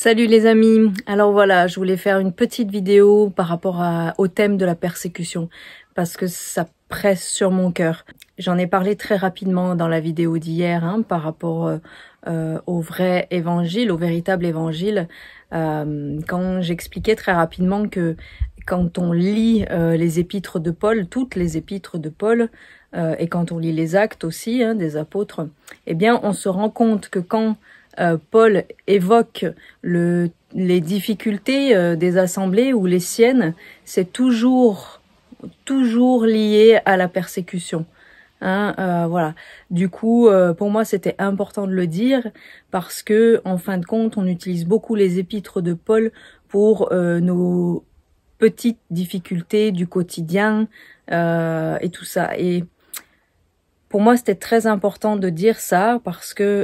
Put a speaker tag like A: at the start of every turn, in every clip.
A: Salut les amis, alors voilà, je voulais faire une petite vidéo par rapport au thème de la persécution parce que ça presse sur mon cœur. J'en ai parlé très rapidement dans la vidéo d'hier par rapport au vrai évangile, au véritable évangile, quand j'expliquais très rapidement que quand on lit les épîtres de Paul, toutes les épîtres de Paul, et quand on lit les actes aussi des apôtres, eh bien on se rend compte que quand Paul évoque les difficultés des assemblées ou les siennes, c'est toujours lié à la persécution. Voilà. Du coup, pour moi, c'était important de le dire parce que, en fin de compte, on utilise beaucoup les épîtres de Paul pour nos petites difficultés du quotidien et tout ça. Et pour moi, c'était très important de dire ça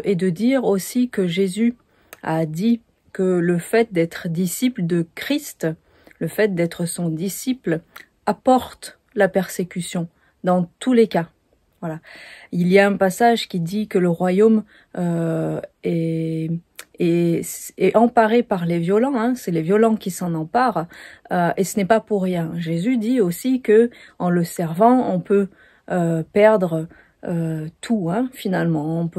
A: et de dire aussi que Jésus a dit que le fait d'être disciple de Christ, le fait d'être son disciple, apporte la persécution dans tous les cas. Voilà. Il y a un passage qui dit que le royaume est emparé par les violents, c'est les violents qui s'en emparent, et ce n'est pas pour rien. Jésus dit aussi que en le servant, on peut perdre tout, finalement.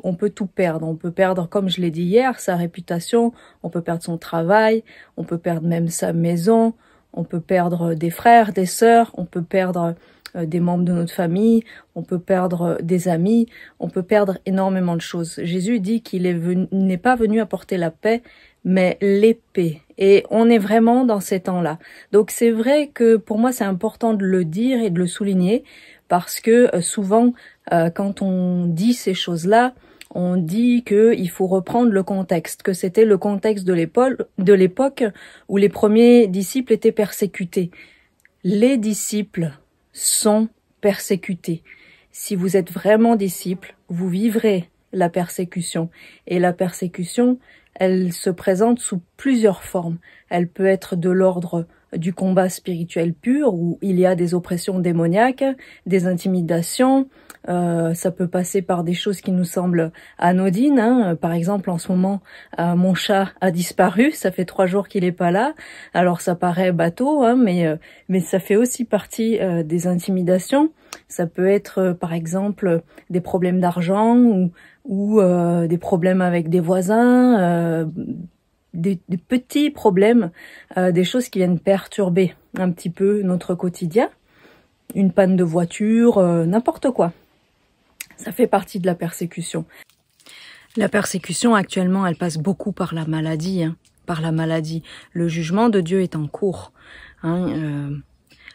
A: On peut tout perdre. On peut perdre, comme je l'ai dit hier, sa réputation, on peut perdre son travail, on peut perdre même sa maison, on peut perdre des frères, des sœurs, on peut perdre des membres de notre famille, on peut perdre des amis, on peut perdre énormément de choses. Jésus dit qu'il n'est pas venu apporter la paix, mais l'épée. Et on est vraiment dans ces temps-là. Donc c'est vrai que pour moi c'est important de le dire et de le souligner, parce que souvent, quand on dit ces choses-là, on dit qu'il faut reprendre le contexte, que c'était le contexte de l'époque où les premiers disciples étaient persécutés. Les disciples sont persécutés. Si vous êtes vraiment disciple, vous vivrez la persécution. Et la persécution, elle se présente sous plusieurs formes. Elle peut être de l'ordre du combat spirituel pur, où il y a des oppressions démoniaques, des intimidations, ça peut passer par des choses qui nous semblent anodines, Par exemple, en ce moment, mon chat a disparu, ça fait 3 jours qu'il est pas là, alors ça paraît bateau, mais ça fait aussi partie des intimidations. Ça peut être, par exemple, des problèmes d'argent ou des problèmes avec des voisins, des petits problèmes, des choses qui viennent perturber un petit peu notre quotidien, une panne de voiture, n'importe quoi. Ça fait partie de la persécution. La persécution actuellement, elle passe beaucoup par la maladie, par la maladie. Le jugement de Dieu est en cours.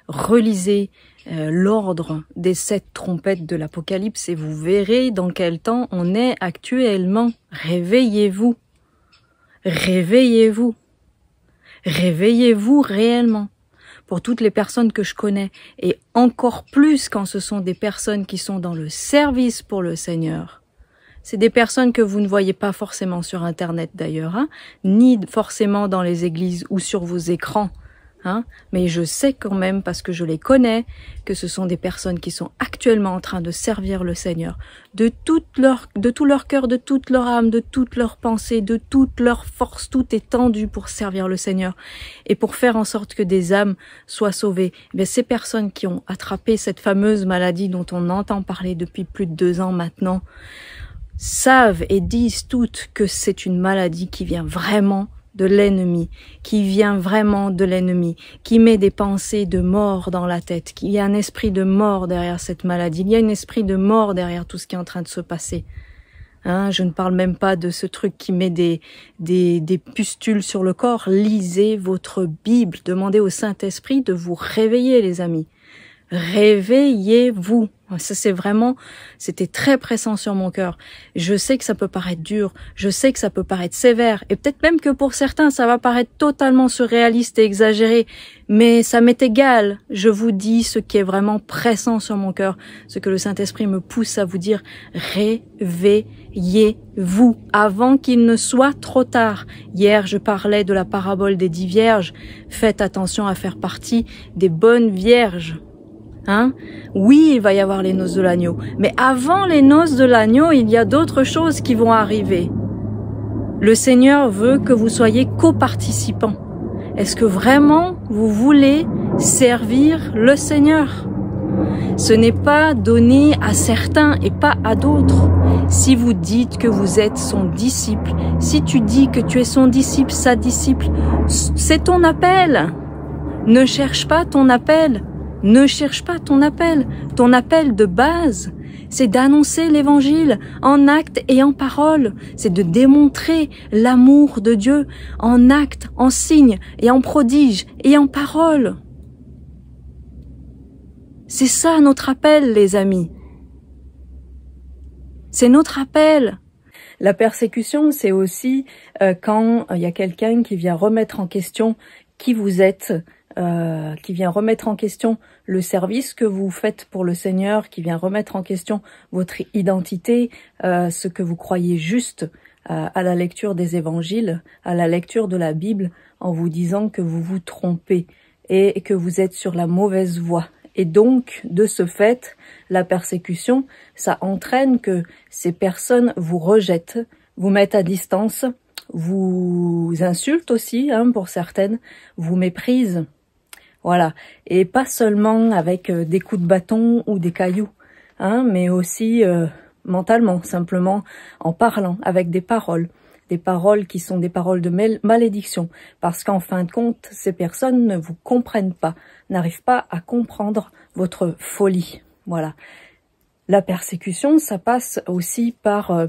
A: Relisez l'ordre des 7 trompettes de l'Apocalypse et vous verrez dans quel temps on est actuellement. Réveillez-vous. Réveillez-vous. Réveillez-vous réellement. Pour toutes les personnes que je connais, et encore plus quand ce sont des personnes qui sont dans le service pour le Seigneur. C'est des personnes que vous ne voyez pas forcément sur Internet d'ailleurs, ni forcément dans les églises ou sur vos écrans. Mais je sais quand même, parce que je les connais, que ce sont des personnes qui sont actuellement en train de servir le Seigneur de tout leur cœur, de toute leur âme, de toute leur pensée, de toute leur force. Tout est tendu pour servir le Seigneur et pour faire en sorte que des âmes soient sauvées. Ces personnes qui ont attrapé cette fameuse maladie dont on entend parler depuis plus de 2 ans maintenant savent et disent toutes que c'est une maladie qui vient vraiment de l'ennemi, qui vient vraiment de l'ennemi, qui met des pensées de mort dans la tête, qu'il y a un esprit de mort derrière cette maladie, il y a un esprit de mort derrière tout ce qui est en train de se passer. Je ne parle même pas de ce truc qui met des pustules sur le corps. Lisez votre Bible, demandez au Saint-Esprit de vous réveiller, les amis. Réveillez-vous. Ça, c'était très pressant sur mon cœur. Je sais que ça peut paraître dur, je sais que ça peut paraître sévère, et peut-être même que pour certains, ça va paraître totalement surréaliste et exagéré, mais ça m'est égal. Je vous dis ce qui est vraiment pressant sur mon cœur, ce que le Saint-Esprit me pousse à vous dire. Réveillez-vous avant qu'il ne soit trop tard. Hier, je parlais de la parabole des 10 vierges. Faites attention à faire partie des bonnes vierges. Oui, il va y avoir les noces de l'agneau, mais avant les noces de l'agneau, il y a d'autres choses qui vont arriver. Le Seigneur veut que vous soyez coparticipants. Est-ce que vraiment vous voulez servir le Seigneur? Ce n'est pas donné à certains et pas à d'autres. Si vous dites que vous êtes son disciple, si tu dis que tu es son disciple, sa disciple, c'est ton appel. Ne cherche pas ton appel. Ne cherche pas ton appel. Ton appel de base, c'est d'annoncer l'évangile en actes et en paroles. C'est de démontrer l'amour de Dieu en actes, en signes et en prodiges et en paroles. C'est ça notre appel, les amis. C'est notre appel. La persécution, c'est aussi quand il y a quelqu'un qui vient remettre en question qui vous êtes, qui vient remettre en question le service que vous faites pour le Seigneur, qui vient remettre en question votre identité, ce que vous croyez juste à la lecture des évangiles, à la lecture de la Bible, en vous disant que vous vous trompez et que vous êtes sur la mauvaise voie. Et donc, de ce fait, la persécution, ça entraîne que ces personnes vous rejettent, vous mettent à distance, vous insultent aussi, pour certaines, vous méprisent. Voilà. Et pas seulement avec des coups de bâton ou des cailloux, mais aussi mentalement, simplement en parlant, avec des paroles qui sont des paroles de malédiction, parce qu'en fin de compte, ces personnes ne vous comprennent pas, n'arrivent pas à comprendre votre folie. Voilà. La persécution, ça passe aussi par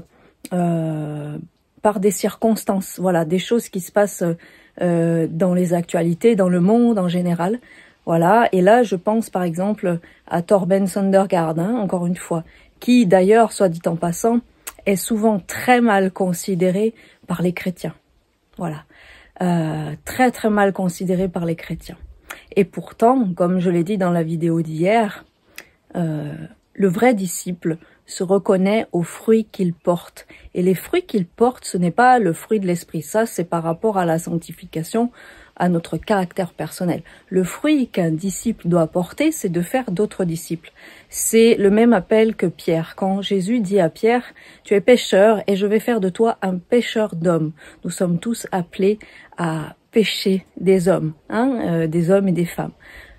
A: des circonstances, voilà, des choses qui se passent dans les actualités, dans le monde en général. Voilà. Et là, je pense par exemple à Torben Søndergaard, encore une fois, qui d'ailleurs, soit dit en passant, est souvent très mal considéré par les chrétiens. Voilà. Très très mal considéré par les chrétiens. Et pourtant, comme je l'ai dit dans la vidéo d'hier, le vrai disciple se reconnaît aux fruits qu'il porte. Et les fruits qu'il porte, ce n'est pas le fruit de l'esprit. Ça, c'est par rapport à la sanctification, à notre caractère personnel. Le fruit qu'un disciple doit porter, c'est de faire d'autres disciples. C'est le même appel que Pierre. Quand Jésus dit à Pierre, « Tu es pécheur et je vais faire de toi un pêcheur d'hommes ». Nous sommes tous appelés à pêcher des hommes, des hommes et des femmes.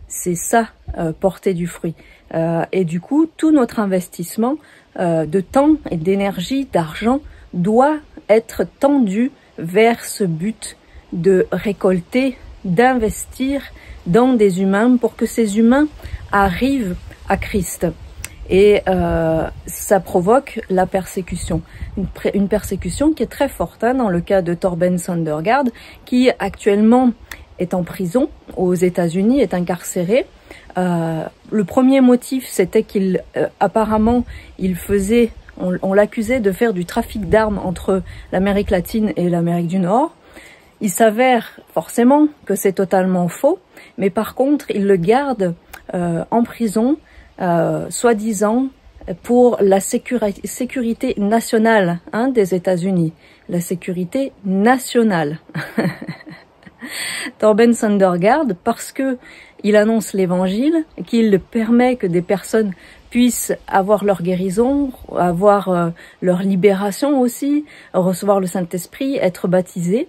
A: C'est ça, porter du fruit. Et du coup, tout notre investissement de temps et d'énergie, d'argent, doit être tendu vers ce but de récolter, d'investir dans des humains pour que ces humains arrivent à Christ. Et ça provoque la persécution. Une persécution qui est très forte, dans le cas de Torben Søndergaard, qui actuellement est en prison aux États-Unis, est incarcéré. Le premier motif, c'était qu'il apparemment, il faisait, on l'accusait de faire du trafic d'armes entre l'Amérique latine et l'Amérique du Nord. Il s'avère forcément que c'est totalement faux, mais par contre, il le garde en prison, soi-disant, pour la sécurité nationale des États-Unis. La sécurité nationale. Torben Søndergaard, parce que il annonce l'évangile, qu'il permet que des personnes puissent avoir leur guérison, avoir leur libération aussi, recevoir le Saint-Esprit, être baptisés,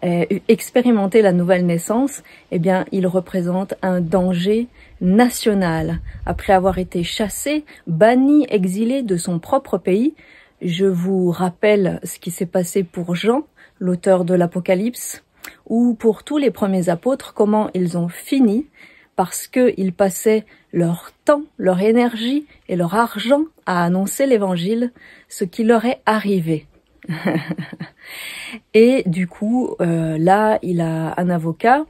A: expérimenter la nouvelle naissance, eh bien, il représente un danger national. Après avoir été chassé, banni, exilé de son propre pays, je vous rappelle ce qui s'est passé pour Jean, l'auteur de l'Apocalypse, ou pour tous les premiers apôtres, comment ils ont fini, parce qu'ils passaient leur temps, leur énergie et leur argent à annoncer l'évangile, ce qui leur est arrivé. Et du coup, là, il a un avocat,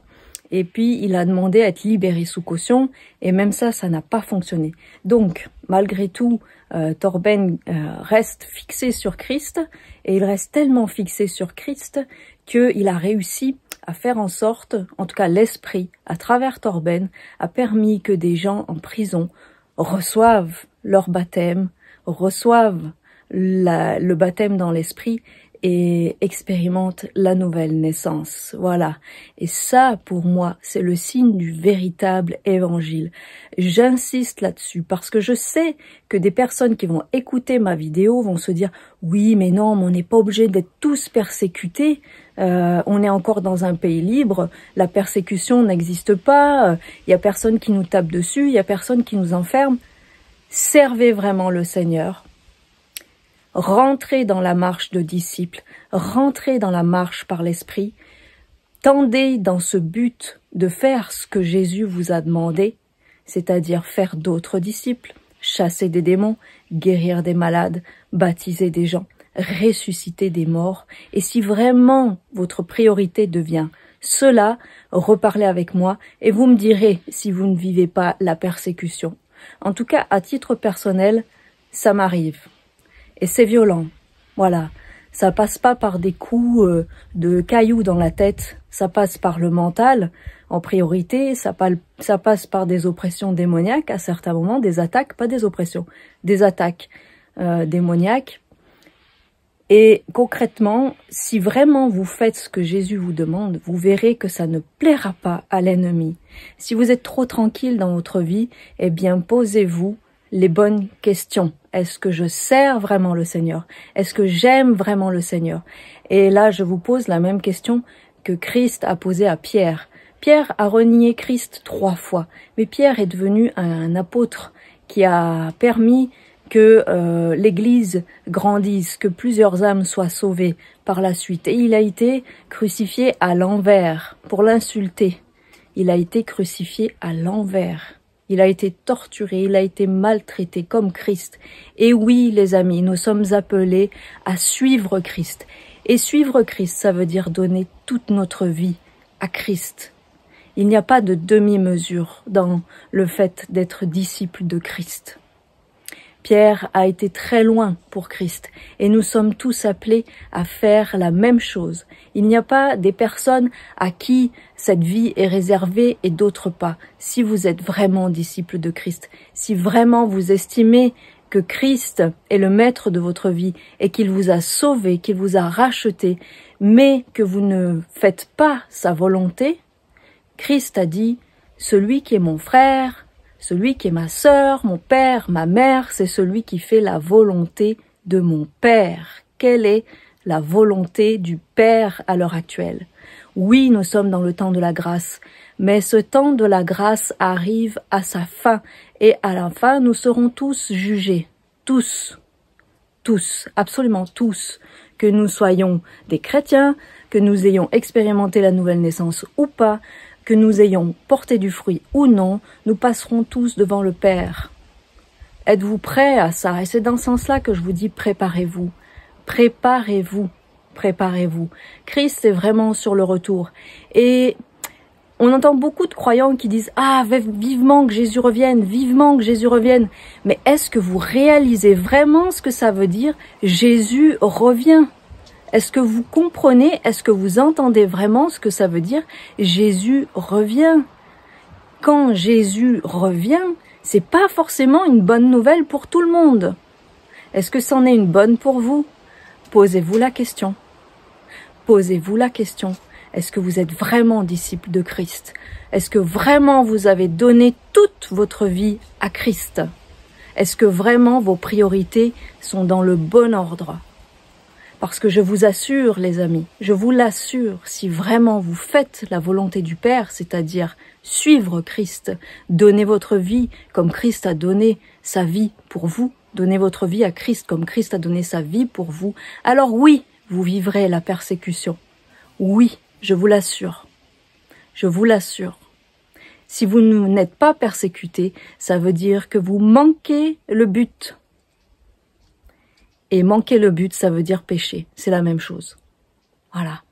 A: et puis il a demandé à être libéré sous caution, et même ça, ça n'a pas fonctionné. Donc, malgré tout, Torben reste fixé sur Christ, et il reste tellement fixé sur Christ qu'il a réussi à faire en sorte, en tout cas l'esprit, à travers Torben, a permis que des gens en prison reçoivent leur baptême, reçoivent le baptême dans l'esprit et expérimente la nouvelle naissance. Voilà. Et ça, pour moi, c'est le signe du véritable évangile. J'insiste là-dessus parce que je sais que des personnes qui vont écouter ma vidéo vont se dire « Oui, mais non, mais on n'est pas obligé d'être tous persécutés. On est encore dans un pays libre. La persécution n'existe pas. Il y a personne qui nous tape dessus. Il y a personne qui nous enferme. » Servez vraiment le Seigneur. Rentrez dans la marche de disciples, rentrez dans la marche par l'Esprit, tendez dans ce but de faire ce que Jésus vous a demandé, c'est-à-dire faire d'autres disciples, chasser des démons, guérir des malades, baptiser des gens, ressusciter des morts. Et si vraiment votre priorité devient cela, reparlez avec moi et vous me direz si vous ne vivez pas la persécution. En tout cas, à titre personnel, ça m'arrive. Et c'est violent, voilà. Ça passe pas par des coups de cailloux dans la tête, ça passe par le mental en priorité, ça passe par des oppressions démoniaques à certains moments, des attaques, pas des oppressions, des attaques démoniaques. Et concrètement, si vraiment vous faites ce que Jésus vous demande, vous verrez que ça ne plaira pas à l'ennemi. Si vous êtes trop tranquille dans votre vie, eh bien posez-vous les bonnes questions. Est-ce que je sers vraiment le Seigneur? Est-ce que j'aime vraiment le Seigneur? Et là, je vous pose la même question que Christ a posée à Pierre. Pierre a renié Christ 3 fois, mais Pierre est devenu un apôtre qui a permis que l'Église grandisse, que plusieurs âmes soient sauvées par la suite. Et il a été crucifié à l'envers pour l'insulter. Il a été crucifié à l'envers. Il a été torturé, il a été maltraité comme Christ. Et oui, les amis, nous sommes appelés à suivre Christ. Et suivre Christ, ça veut dire donner toute notre vie à Christ. Il n'y a pas de demi-mesure dans le fait d'être disciple de Christ. Pierre a été très loin pour Christ et nous sommes tous appelés à faire la même chose. Il n'y a pas des personnes à qui cette vie est réservée et d'autres pas. Si vous êtes vraiment disciple de Christ, si vraiment vous estimez que Christ est le maître de votre vie et qu'il vous a sauvé, qu'il vous a racheté, mais que vous ne faites pas sa volonté, Christ a dit « Celui qui est mon frère, celui qui est ma sœur, mon père, ma mère, c'est celui qui fait la volonté de mon Père. » Quelle est la volonté du Père à l'heure actuelle? Oui, nous sommes dans le temps de la grâce, mais ce temps de la grâce arrive à sa fin, et à la fin, nous serons tous jugés. Tous, absolument tous, que nous soyons des chrétiens, que nous ayons expérimenté la nouvelle naissance ou pas, que nous ayons porté du fruit ou non, nous passerons tous devant le Père. Êtes-vous prêts à ça? Et c'est dans ce sens-là que je vous dis préparez-vous. Préparez-vous. Préparez-vous. Christ est vraiment sur le retour. Et on entend beaucoup de croyants qui disent « Ah, vivement que Jésus revienne, vivement que Jésus revienne ». Mais est-ce que vous réalisez vraiment ce que ça veut dire « Jésus revient » ? Est-ce que vous comprenez, est-ce que vous entendez vraiment ce que ça veut dire « Jésus revient ». Quand Jésus revient, c'est pas forcément une bonne nouvelle pour tout le monde. Est-ce que c'en est une bonne pour vous? Posez-vous la question. Posez-vous la question. Est-ce que vous êtes vraiment disciple de Christ? Est-ce que vraiment vous avez donné toute votre vie à Christ? Est-ce que vraiment vos priorités sont dans le bon ordre? Parce que je vous assure, les amis, je vous l'assure, si vraiment vous faites la volonté du Père, c'est-à-dire suivre Christ, donner votre vie comme Christ a donné sa vie pour vous, donnez votre vie à Christ comme Christ a donné sa vie pour vous, alors oui, vous vivrez la persécution. Oui, je vous l'assure. Je vous l'assure. Si vous n'êtes pas persécuté, ça veut dire que vous manquez le but. Et manquer le but, ça veut dire pécher. C'est la même chose. Voilà.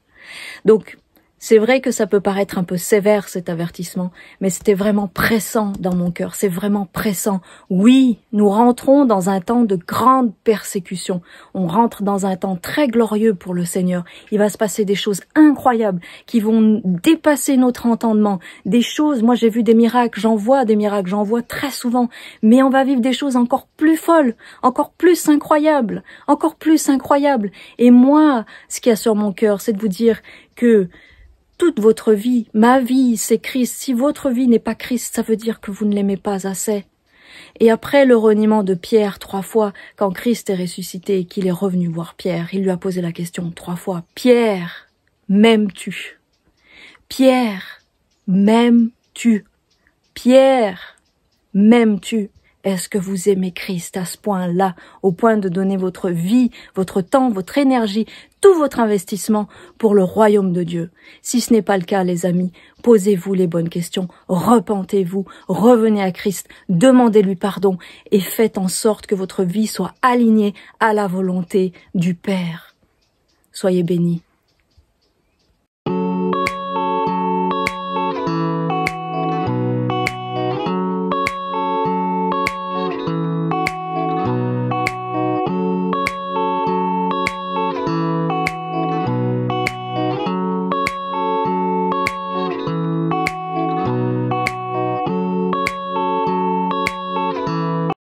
A: Donc, C'est vrai que ça peut paraître un peu sévère cet avertissement, mais c'était vraiment pressant dans mon cœur, c'est vraiment pressant. Oui, nous rentrons dans un temps de grande persécution, on rentre dans un temps très glorieux pour le Seigneur. Il va se passer des choses incroyables qui vont dépasser notre entendement, des choses, moi j'ai vu des miracles, j'en vois très souvent, mais on va vivre des choses encore plus folles, encore plus incroyables. Et moi, ce qu'il y a sur mon cœur, c'est de vous dire que toute votre vie, ma vie, c'est Christ. Si votre vie n'est pas Christ, ça veut dire que vous ne l'aimez pas assez. Et après le reniement de Pierre 3 fois, quand Christ est ressuscité et qu'il est revenu voir Pierre, il lui a posé la question 3 fois. Pierre, m'aimes-tu? Pierre, m'aimes-tu? Pierre, m'aimes-tu? Est-ce que vous aimez Christ à ce point-là, au point de donner votre vie, votre temps, votre énergie, tout votre investissement pour le royaume de Dieu? Si ce n'est pas le cas, les amis, posez-vous les bonnes questions, repentez-vous, revenez à Christ, demandez-lui pardon et faites en sorte que votre vie soit alignée à la volonté du Père. Soyez bénis.